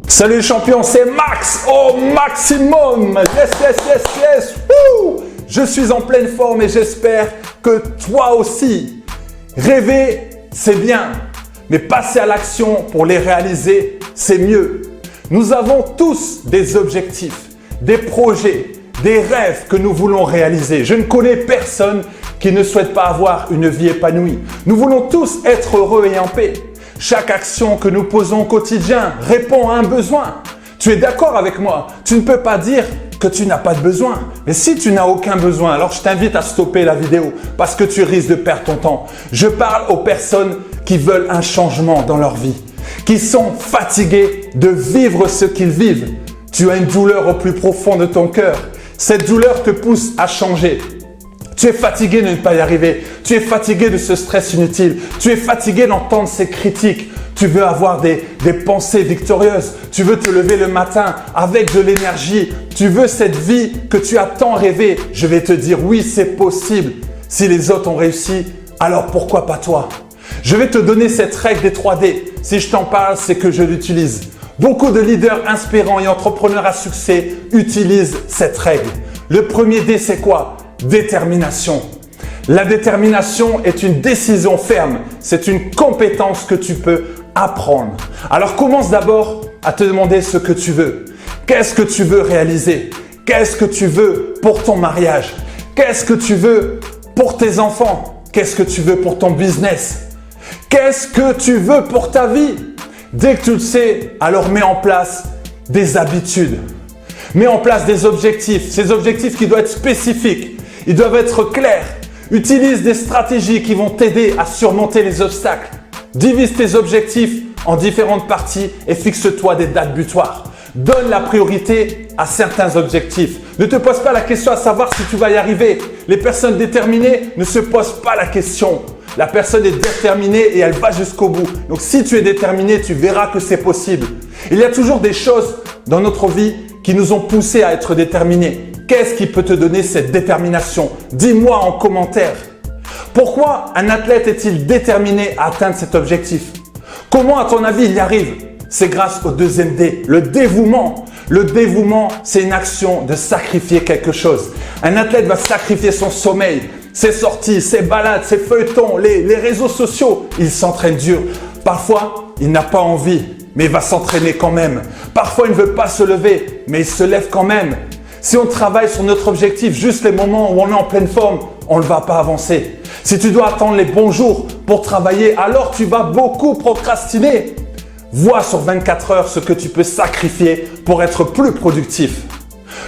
Salut les champions, c'est Max au maximum. Yes, yes, yes, yes. Woo! Je suis en pleine forme et j'espère que toi aussi. Rêver, c'est bien, mais passer à l'action pour les réaliser, c'est mieux. Nous avons tous des objectifs, des projets, des rêves que nous voulons réaliser. Je ne connais personne qui ne souhaite pas avoir une vie épanouie. Nous voulons tous être heureux et en paix. Chaque action que nous posons au quotidien répond à un besoin. Tu es d'accord avec moi? Tu ne peux pas dire que tu n'as pas de besoin. Mais si tu n'as aucun besoin, alors je t'invite à stopper la vidéo parce que tu risques de perdre ton temps. Je parle aux personnes qui veulent un changement dans leur vie, qui sont fatiguées de vivre ce qu'ils vivent. Tu as une douleur au plus profond de ton cœur. Cette douleur te pousse à changer. Tu es fatigué de ne pas y arriver. Tu es fatigué de ce stress inutile. Tu es fatigué d'entendre ces critiques. Tu veux avoir des pensées victorieuses. Tu veux te lever le matin avec de l'énergie. Tu veux cette vie que tu as tant rêvé. Je vais te dire oui, c'est possible. Si les autres ont réussi, alors pourquoi pas toi? Je vais te donner cette règle des 3D. Si je t'en parle, c'est que je l'utilise. Beaucoup de leaders inspirants et entrepreneurs à succès utilisent cette règle. Le premier D, c'est quoi? Détermination. La détermination est une décision ferme. C'est une compétence que tu peux apprendre. Alors commence d'abord à te demander ce que tu veux. Qu'est-ce que tu veux réaliser? Qu'est-ce que tu veux pour ton mariage? Qu'est-ce que tu veux pour tes enfants? Qu'est-ce que tu veux pour ton business? Qu'est-ce que tu veux pour ta vie? Dès que tu le sais, alors mets en place des habitudes. Mets en place des objectifs. Ces objectifs qui doivent être spécifiques. Ils doivent être clairs. Utilise des stratégies qui vont t'aider à surmonter les obstacles. Divise tes objectifs en différentes parties et fixe-toi des dates butoirs. Donne la priorité à certains objectifs. Ne te pose pas la question à savoir si tu vas y arriver. Les personnes déterminées ne se posent pas la question. La personne est déterminée et elle va jusqu'au bout. Donc si tu es déterminé, tu verras que c'est possible. Il y a toujours des choses dans notre vie qui nous ont poussés à être déterminés. Qu'est-ce qui peut te donner cette détermination? Dis-moi en commentaire. Pourquoi un athlète est-il déterminé à atteindre cet objectif? Comment, à ton avis, il y arrive? C'est grâce au deuxième D, le dévouement. Le dévouement, c'est une action de sacrifier quelque chose. Un athlète va sacrifier son sommeil, ses sorties, ses balades, ses feuilletons, les réseaux sociaux. Il s'entraîne dur. Parfois, il n'a pas envie, mais il va s'entraîner quand même. Parfois, il ne veut pas se lever, mais il se lève quand même. Si on travaille sur notre objectif juste les moments où on est en pleine forme, on ne va pas avancer. Si tu dois attendre les bons jours pour travailler, alors tu vas beaucoup procrastiner. Vois sur 24 heures ce que tu peux sacrifier pour être plus productif.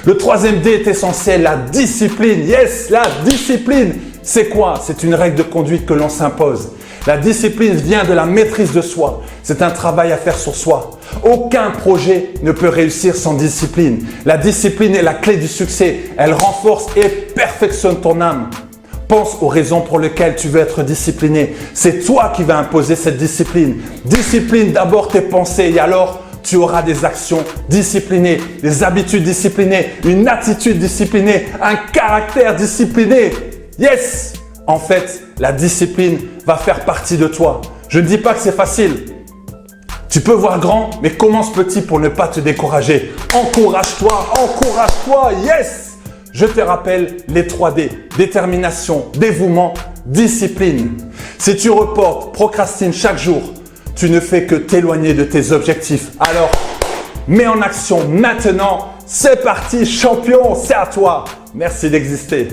Le troisième D est essentiel, la discipline. Yes, la discipline. C'est quoi? C'est une règle de conduite que l'on s'impose. La discipline vient de la maîtrise de soi. C'est un travail à faire sur soi. Aucun projet ne peut réussir sans discipline. La discipline est la clé du succès. Elle renforce et perfectionne ton âme. Pense aux raisons pour lesquelles tu veux être discipliné. C'est toi qui vas imposer cette discipline. Discipline d'abord tes pensées et alors tu auras des actions disciplinées, des habitudes disciplinées, une attitude disciplinée, un caractère discipliné. Yes! En fait, la discipline va faire partie de toi. Je ne dis pas que c'est facile. Tu peux voir grand, mais commence petit pour ne pas te décourager. Encourage-toi, encourage-toi, yes! Je te rappelle les 3D, détermination, dévouement, discipline. Si tu reportes, procrastines chaque jour, tu ne fais que t'éloigner de tes objectifs. Alors, mets en action maintenant. C'est parti, champion, c'est à toi. Merci d'exister.